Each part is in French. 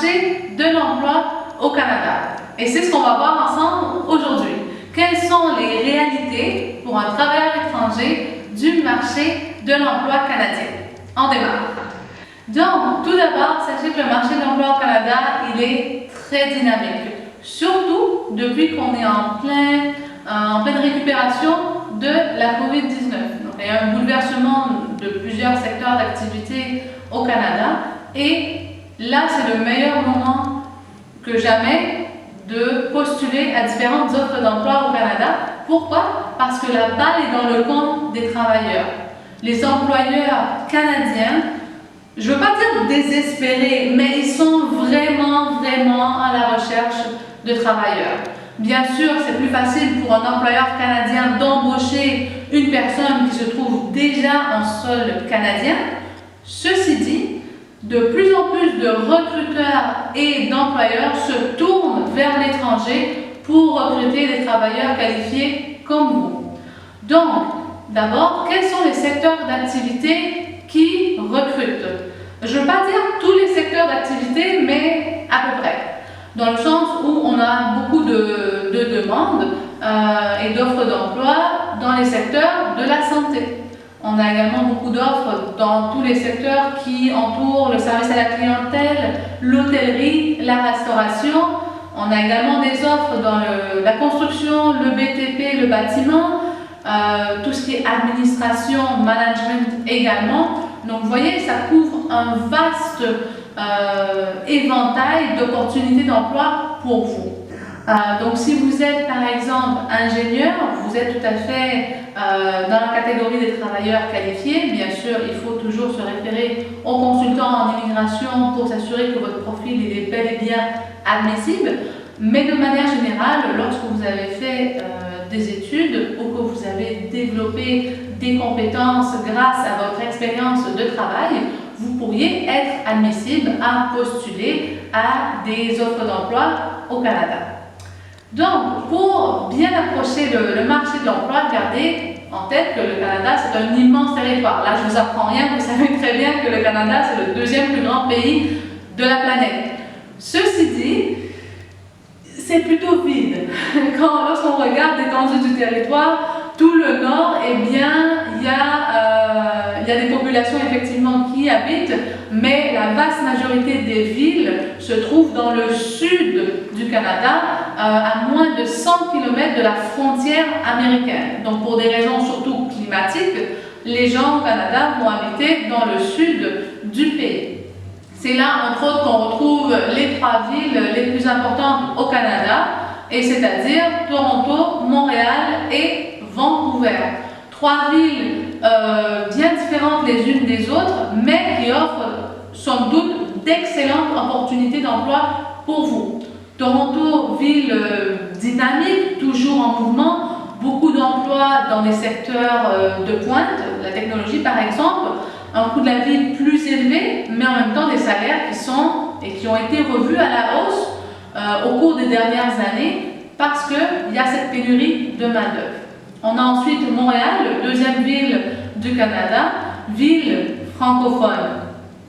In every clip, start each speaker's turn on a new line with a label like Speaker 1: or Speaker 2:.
Speaker 1: marché de l'emploi au Canada. Et c'est ce qu'on va voir ensemble aujourd'hui. Quelles sont les réalités pour un travailleur étranger du marché de l'emploi canadien? On démarre. Donc, tout d'abord, sachez que le marché de l'emploi au Canada, il est très dynamique. Surtout depuis qu'on est en pleine récupération de la COVID-19. Donc, il y a un bouleversement de plusieurs secteurs d'activité au Canada. Et là, c'est le meilleur moment que jamais de postuler à différentes offres d'emploi au Canada. Pourquoi? Parce que la balle est dans le camp des travailleurs. Les employeurs canadiens, je ne veux pas dire désespérés, mais ils sont vraiment à la recherche de travailleurs. Bien sûr, c'est plus facile pour un employeur canadien d'embaucher une personne qui se trouve déjà en sol canadien. Ceci dit, de plus en plus de recruteurs et d'employeurs se tournent vers l'étranger pour recruter des travailleurs qualifiés comme vous. Donc, d'abord, quels sont les secteurs d'activité qui recrutent? Je ne veux pas dire tous les secteurs d'activité, mais à peu près. Dans le sens où on a beaucoup de demandes et d'offres d'emploi dans les secteurs de la santé. On a également beaucoup d'offres dans tous les secteurs qui entourent le service à la clientèle, l'hôtellerie, la restauration. On a également des offres dans la construction, le BTP, le bâtiment, tout ce qui est administration, management également. Donc vous voyez, ça couvre un vaste éventail d'opportunités d'emploi pour vous. Donc si vous êtes par exemple ingénieur, vous êtes tout à fait dans la catégorie des travailleurs qualifiés. Bien sûr, il faut toujours se référer aux consultants en immigration pour s'assurer que votre profil est bel et bien admissible. Mais de manière générale, lorsque vous avez fait des études ou que vous avez développé des compétences grâce à votre expérience de travail, vous pourriez être admissible à postuler à des offres d'emploi au Canada. Donc, pour bien approcher le marché de l'emploi, gardez en tête que le Canada, c'est un immense territoire. Là, je ne vous apprends rien, vous savez très bien que le Canada, c'est le deuxième plus grand pays de la planète. Ceci dit, c'est plutôt vide. Lorsqu'on regarde l'étendue du territoire, tout le nord, eh bien, il y a des populations effectivement qui y habitent, mais la vaste majorité des villes se trouvent dans le sud du Canada, à moins de 100 km de la frontière américaine. Donc pour des raisons surtout climatiques, les gens au Canada vont habiter dans le sud du pays. C'est là, entre autres, qu'on retrouve les 3 villes les plus importantes au Canada, et c'est-à-dire Toronto, Montréal et Vancouver. 3 villes bien différentes les unes des autres, mais qui offrent sans doute d'excellentes opportunités d'emploi pour vous. Toronto, ville dynamique, toujours en mouvement, beaucoup d'emplois dans les secteurs de pointe, la technologie par exemple, un coût de la vie plus élevé, mais en même temps des salaires qui ont été revus à la hausse au cours des dernières années parce qu'il y a cette pénurie de main-d'œuvre. On a ensuite Montréal, deuxième ville du Canada, ville francophone.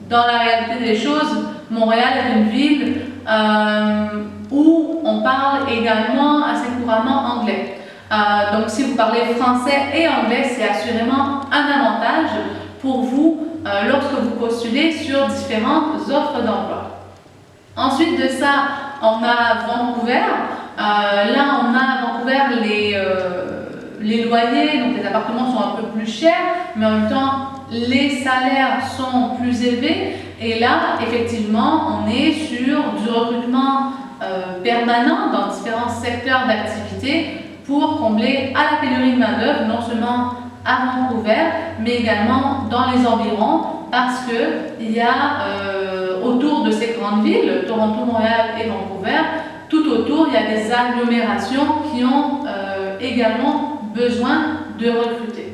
Speaker 1: Dans la réalité des choses, Montréal est une ville où on parle également assez couramment anglais. Donc si vous parlez français et anglais, c'est assurément un avantage pour vous lorsque vous postulez sur différentes offres d'emploi. Ensuite de ça, on a Vancouver. Là, on a à Vancouver les loyers, donc les appartements sont un peu plus chers, mais en même temps, les salaires sont plus élevés. Et là, effectivement, on est sur du recrutement permanent dans différents secteurs d'activité pour combler à la pénurie de main-d'œuvre, non seulement à Vancouver, mais également dans les environs, parce qu'il y a autour de ces grandes villes, Toronto, Montréal et Vancouver, tout autour, il y a des agglomérations qui ont également besoin de recruter.